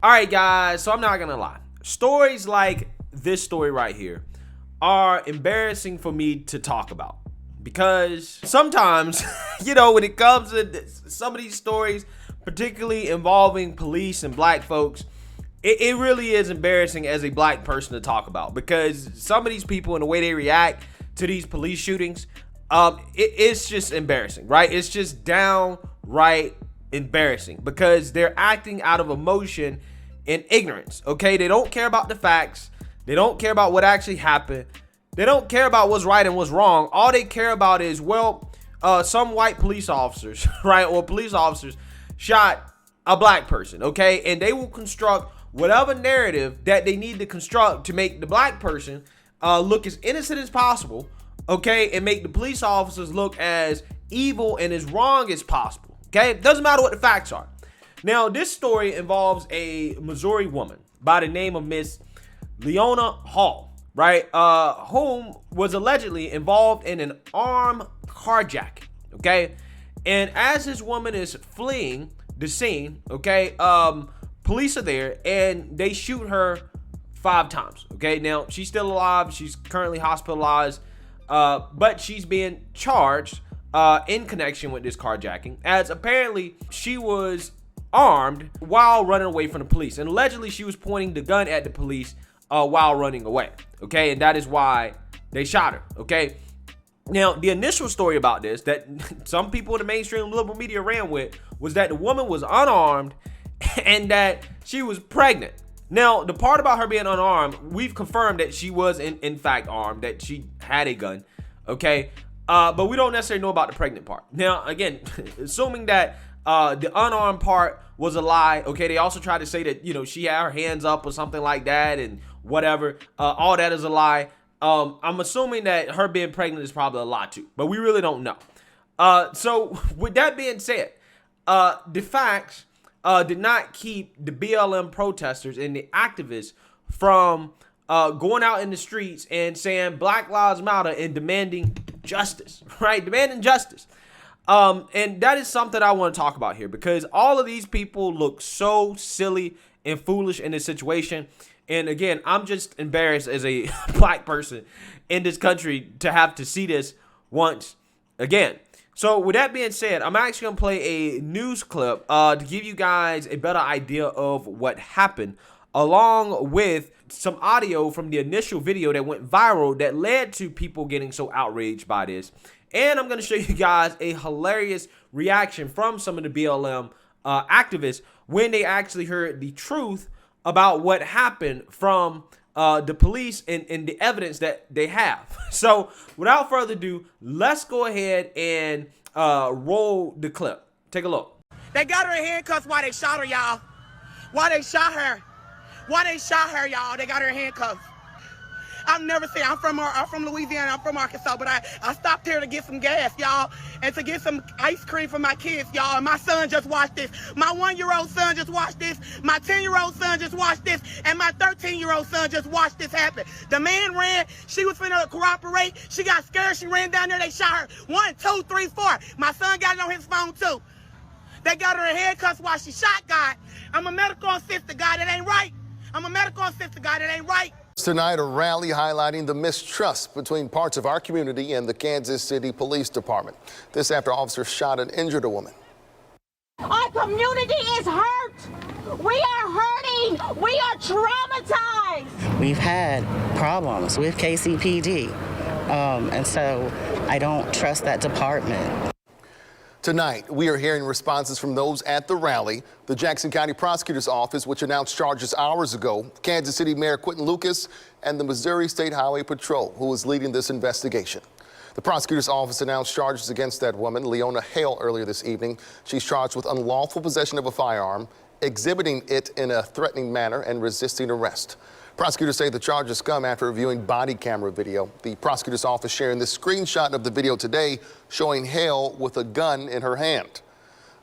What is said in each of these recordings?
All right, guys, so I'm not gonna lie. Stories like this story right here are embarrassing for me to talk about because sometimes, when it comes to some of these stories, particularly involving police and black folks, it really is embarrassing as a black person to talk about because some of these people and the way they react to these police shootings, it's just embarrassing, right? It's just downright embarrassing because they're acting out of emotion and ignorance, okay? They don't care about the facts. They don't care about what actually happened. They don't care about what's right and what's wrong. All they care about is, some white police officers, right, or police officers shot a black person, okay? And they will construct whatever narrative that they need to construct to make the black person look as innocent as possible, okay? And make the police officers look as evil and as wrong as possible, okay? It doesn't matter what the facts are. Now, this story involves a Missouri woman by the name of Miss Leonna Hale, right? Whom was allegedly involved in an armed carjacking, okay? And as this woman is fleeing the scene, okay, police are there and they shoot her 5 times, okay? Now, she's still alive. She's currently hospitalized, but she's being charged in connection with this carjacking, as apparently she was armed while running away from the police, and allegedly she was pointing the gun at the police while running away, okay? And that is why they shot her, okay? Now, the initial story about this that some people in the mainstream liberal media ran with was that the woman was unarmed and that she was pregnant. Now, the part about her being unarmed, we've confirmed that she was in fact armed, that she had a gun, okay? But we don't necessarily know about the pregnant part. Now, again, assuming that the unarmed part was a lie, okay? They also tried to say that, she had her hands up or something like that and whatever. All that is a lie. I'm assuming that her being pregnant is probably a lie too, but we really don't know. So with that being said, the facts did not keep the BLM protesters and the activists from going out in the streets and saying Black Lives Matter and demanding justice, right? Demanding justice. And that is something I want to talk about here because all of these people look so silly and foolish in this situation. And again, I'm just embarrassed as a black person in this country to have to see this once again. So with that being said, I'm actually going to play a news clip to give you guys a better idea of what happened, along with some audio from the initial video that went viral that led to people getting so outraged by this. And I'm going to show you guys a hilarious reaction from some of the BLM activists when they actually heard the truth about what happened from the police and the evidence that they have. So without further ado, let's go ahead and roll the clip. Take a look. They got her in handcuffs while they shot her, y'all. While they shot her, y'all. They got her in handcuffs. I've never seen. I'm from Louisiana. I'm from Arkansas, but I stopped here to get some gas, y'all, and to get some ice cream for my kids, y'all. And my son just watched this. My 1-year-old son just watched this. My 10-year-old son just watched this, and my 13-year-old son just watched this happen. The man ran. She was finna cooperate. She got scared. She ran down there. They shot her. 1, 2, 3, 4. My son got it on his phone too. They got her in handcuffs while she shot God. I'm a medical assistant, God. It ain't right. I'm a medical assistant, God. It ain't right. Tonight, a rally highlighting the mistrust between parts of our community and the Kansas City Police Department. This after officers shot and injured a woman. Our community is hurt. We are hurting. We are traumatized. We've had problems with KCPD, and so I don't trust that department. Tonight, we are hearing responses from those at the rally. The Jackson County Prosecutor's Office, which announced charges hours ago, Kansas City Mayor Quentin Lucas, and the Missouri State Highway Patrol, who is leading this investigation. The prosecutor's office announced charges against that woman, Leonna Hale, earlier this evening. She's charged with unlawful possession of a firearm, exhibiting it in a threatening manner, and resisting arrest. Prosecutors say the charges come after reviewing body camera video. The prosecutor's office sharing this screenshot of the video today showing Hale with a gun in her hand.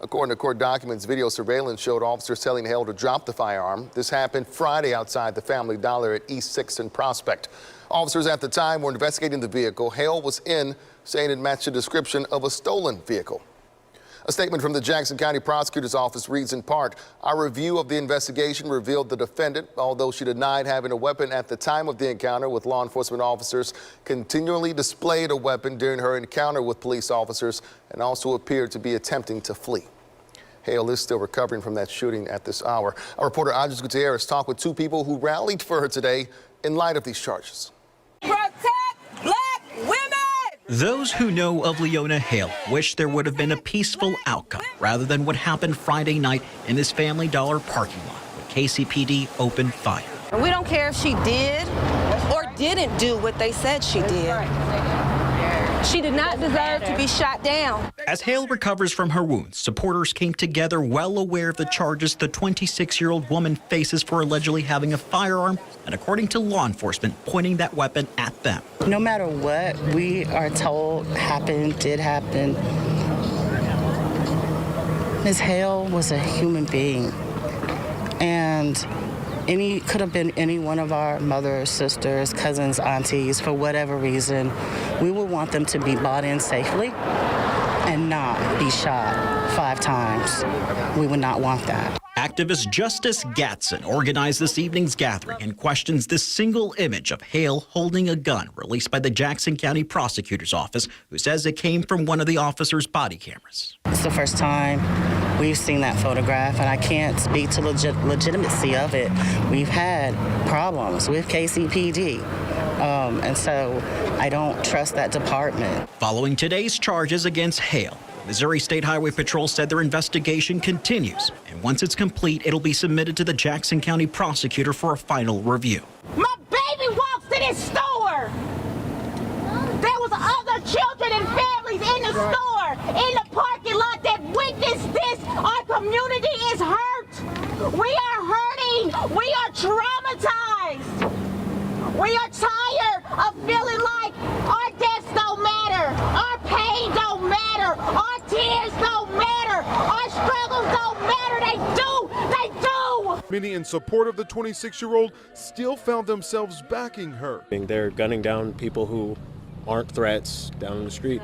According to court documents, video surveillance showed officers telling Hale to drop the firearm. This happened Friday outside the Family Dollar at East 6th and Prospect. Officers at the time were investigating the vehicle Hale was in, saying it matched the description of a stolen vehicle. A statement from the Jackson County Prosecutor's Office reads in part, our review of the investigation revealed the defendant, although she denied having a weapon at the time of the encounter with law enforcement officers, continually displayed a weapon during her encounter with police officers and also appeared to be attempting to flee. Hale is still recovering from that shooting at this hour. Our reporter Andres Gutierrez talked with two people who rallied for her today in light of these charges. Protect black women! Those who know of Leonna Hale wish there would have been a peaceful outcome rather than what happened Friday night in this Family Dollar parking lot when KCPD opened fire. We don't care if she did or didn't do what they said she did. She did not deserve to be shot down. As Hale recovers from her wounds, supporters came together well aware of the charges the 26-year-old woman faces for allegedly having a firearm and, according to law enforcement, pointing that weapon at them. No matter what we are told happened, did happen, Ms. Hale was a human being, and could have been any one of our mothers, sisters, cousins, aunties. For whatever reason, we would want them to be brought in safely and not be shot 5 times. We would not want that. Activist Justice Gatson organized this evening's gathering and questions this single image of Hale holding a gun released by the Jackson County Prosecutor's Office, who says it came from one of the officer's body cameras. It's the first time we've seen that photograph, and I can't speak to legitimacy of it. We've had problems with KCPD, and so I don't trust that department. Following today's charges against Hale, Missouri State Highway Patrol said their investigation continues, and once it's complete, it'll be submitted to the Jackson County prosecutor for a final review. My baby walks to this store. There was other children and families in the store, in the parking lot that witnessed this. Our community is hurt. We are hurting. We are traumatized. We are tired of feeling like our deaths don't matter, our pain don't matter, our tears don't matter, our struggles don't matter. They do. They do. Many in support of the 26-year-old still found themselves backing her. They're gunning down people who aren't threats down in the street.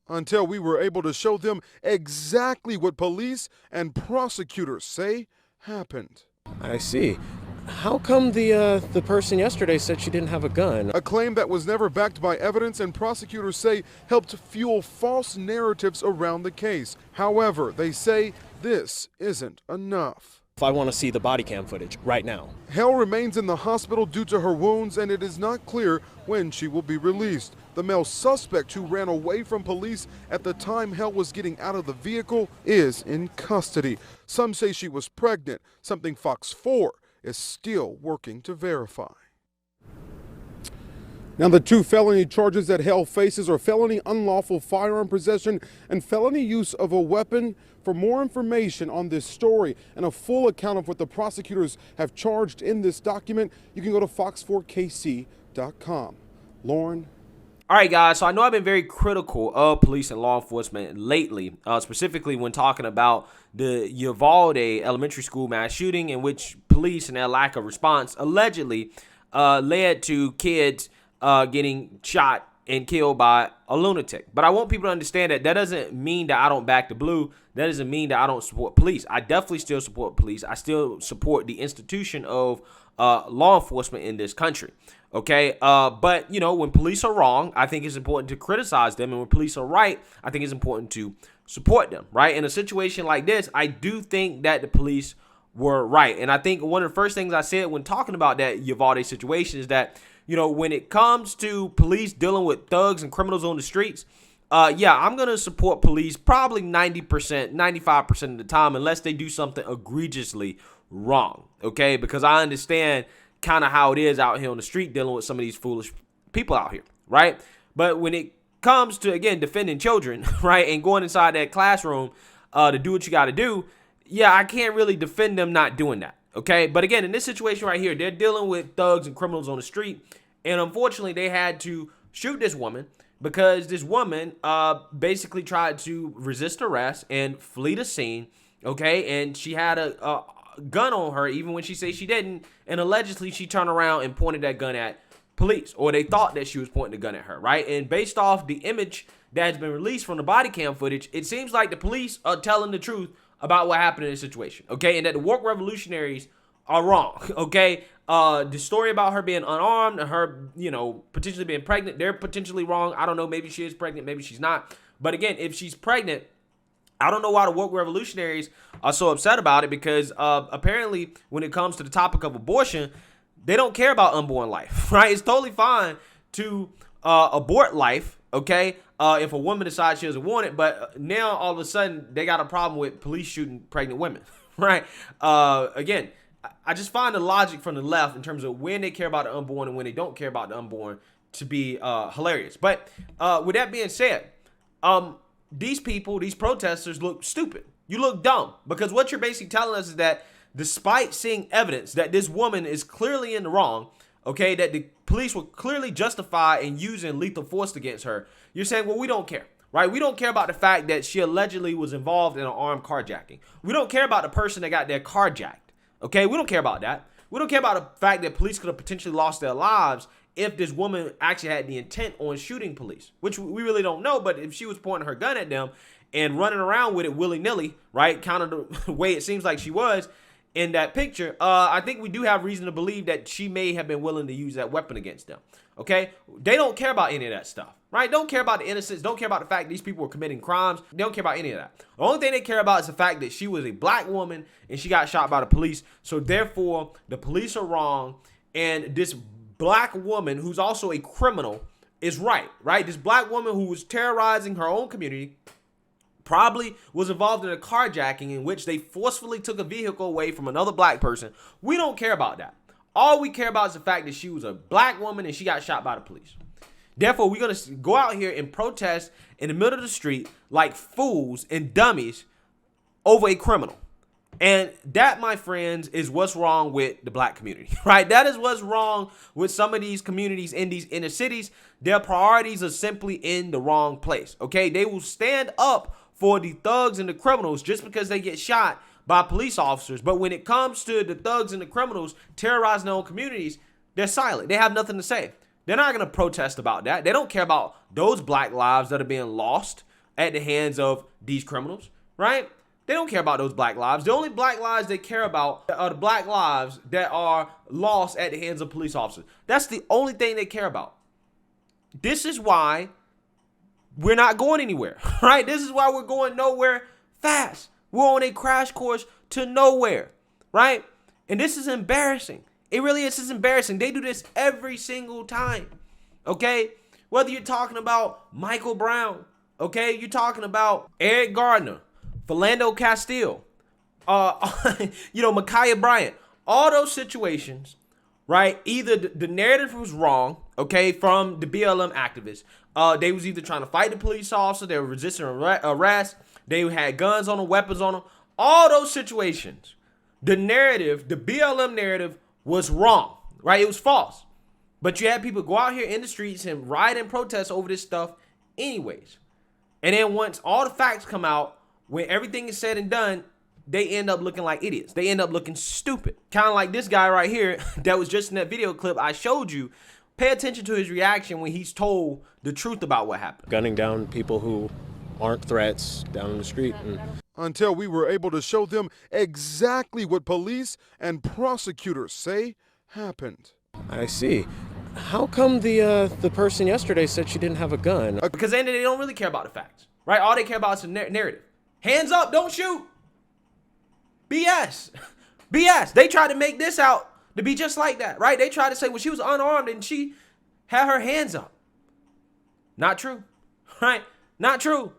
Until we were able to show them exactly what police and prosecutors say happened. I see. How come the person yesterday said she didn't have a gun? A claim that was never backed by evidence, and prosecutors say helped fuel false narratives around the case. However, they say this isn't enough. If I want to see the body cam footage right now. Hale remains in the hospital due to her wounds, and it is not clear when she will be released. The male suspect who ran away from police at the time Hale was getting out of the vehicle is in custody. Some say she was pregnant, something Fox 4 is still working to verify. Now, the 2 felony charges that Hale faces are felony unlawful firearm possession and felony use of a weapon. For more information on this story and a full account of what the prosecutors have charged in this document, you can go to fox4kc.com. Lauren. All right, guys, so I know I've been very critical of police and law enforcement lately, specifically when talking about the Uvalde elementary school mass shooting, in which police and their lack of response allegedly led to kids getting shot and killed by a lunatic. But I want people to understand that doesn't mean that I don't back the blue. That doesn't mean that I don't support police. I definitely still support police. I still support the institution of law enforcement in this country. Okay, but you know, when police are wrong, I think it's important to criticize them, and when police are right, I think it's important to support them. Right? In a situation like this, I do think that the police were right, and I think one of the first things I said when talking about that Uvalde situation is that, you know, when it comes to police dealing with thugs and criminals on the streets, yeah, I'm going to support police probably 90%, 95% of the time, unless they do something egregiously wrong, okay? Because I understand kind of how it is out here on the street dealing with some of these foolish people out here, right? But when it comes to, again, defending children, right, and going inside that classroom to do what you got to do, yeah, I can't really defend them not doing that, okay? But again, in this situation right here, they're dealing with thugs and criminals on the street, and unfortunately, they had to shoot this woman because this woman basically tried to resist arrest and flee the scene, okay? And she had a gun on her even when she said she didn't, and allegedly she turned around and pointed that gun at police, or they thought that she was pointing the gun at her, right? And based off the image that has been released from the body cam footage, it seems like the police are telling the truth about what happened in this situation, okay? And that the woke revolutionaries are wrong, okay? The story about her being unarmed and her, potentially being pregnant, they're potentially wrong. I don't know. Maybe she is pregnant. Maybe she's not. But again, if she's pregnant, I don't know why the woke revolutionaries are so upset about it, because apparently when it comes to the topic of abortion, they don't care about unborn life, right? It's totally fine to abort life, okay, if a woman decides she doesn't want it. But now all of a sudden they got a problem with police shooting pregnant women, right? Again, I just find the logic from the left in terms of when they care about the unborn and when they don't care about the unborn to be hilarious. But with that being said, these people, these protesters look stupid. You look dumb, because what you're basically telling us is that despite seeing evidence that this woman is clearly in the wrong, okay, that the police were clearly justified in using lethal force against her, you're saying, well, we don't care, right? We don't care about the fact that she allegedly was involved in an armed carjacking. We don't care about the person that got their carjacked, okay? We don't care about that. We don't care about the fact that police could have potentially lost their lives if this woman actually had the intent on shooting police, which we really don't know. But if she was pointing her gun at them and running around with it willy-nilly, right, kind of the way it seems like she was in that picture, I think we do have reason to believe that she may have been willing to use that weapon against them, okay? They don't care about any of that stuff, right? Don't care about the innocence. Don't care about the fact these people were committing crimes. They don't care about any of that. The only thing they care about is the fact that she was a black woman and she got shot by the police. So therefore, the police are wrong, and this black woman who's also a criminal is right? This black woman who was terrorizing her own community probably was involved in a carjacking in which they forcefully took a vehicle away from another black person. We don't care about that. All we care about is the fact that she was a black woman and she got shot by the police. Therefore, we're going to go out here and protest in the middle of the street like fools and dummies over a criminal. And that, my friends, is what's wrong with the black community, right? That is what's wrong with some of these communities in these inner cities. Their priorities are simply in the wrong place, okay? They will stand up for the thugs and the criminals just because they get shot by police officers. But when it comes to the thugs and the criminals terrorizing their own communities, they're silent. They have nothing to say. They're not going to protest about that. They don't care about those black lives that are being lost at the hands of these criminals, right? They don't care about those black lives. The only black lives they care about are the black lives that are lost at the hands of police officers. That's the only thing they care about. This is why we're not going anywhere, right? This is why we're going nowhere fast. We're on a crash course to nowhere, right? And this is embarrassing. It really is. It's embarrassing. They do this every single time, okay? Whether you're talking about Michael Brown, okay? You're talking about Eric Gardner, Philando Castile, Ma'Khia Bryant, all those situations, right? Either the narrative was wrong, okay, from the BLM activists. They was either trying to fight the police officer, they were resisting arrest, they had guns on them, weapons on them. All those situations, the narrative, the BLM narrative was wrong, right? It was false. But you had people go out here in the streets and riot and protest over this stuff anyways. And then once all the facts come out, when everything is said and done, they end up looking like idiots. They end up looking stupid. Kind of like this guy right here that was just in that video clip I showed you. Pay attention to his reaction when he's told the truth about what happened. Gunning down people who aren't threats down in the street. Until we were able to show them exactly what police and prosecutors say happened. I see. How come the person yesterday said she didn't have a gun? Because then they don't really care about the facts, right? All they care about is the narrative. Hands up, don't shoot. BS. BS. They tried to make this out to be just like that, right? They tried to say, well, she was unarmed and she had her hands up. Not true, right? Not true.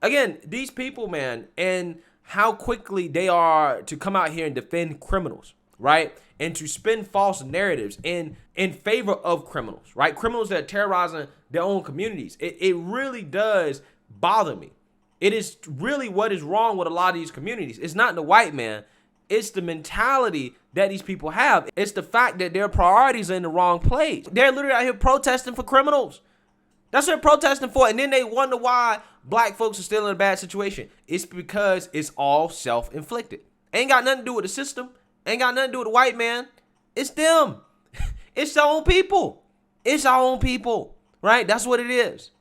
Again, these people, man, and how quickly they are to come out here and defend criminals, right? And to spin false narratives in favor of criminals, right? Criminals that are terrorizing their own communities. It really does bother me. It is really what is wrong with a lot of these communities. It's not the white man. It's the mentality that these people have. It's the fact that their priorities are in the wrong place. They're literally out here protesting for criminals. That's what they're protesting for. And then they wonder why black folks are still in a bad situation. It's because it's all self-inflicted. Ain't got nothing to do with the system. Ain't got nothing to do with the white man. It's them. It's our own people. It's our own people, right? That's what it is.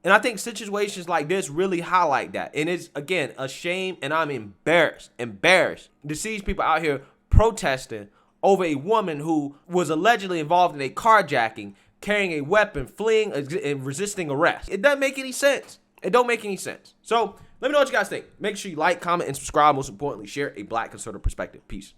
And I think situations like this really highlight that. And it's, again, a shame, and I'm embarrassed to see these people out here protesting over a woman who was allegedly involved in a carjacking, carrying a weapon, fleeing and resisting arrest. It doesn't make any sense. It don't make any sense. So let me know what you guys think. Make sure you like, comment, and subscribe. Most importantly, share a Black conservative perspective. Peace.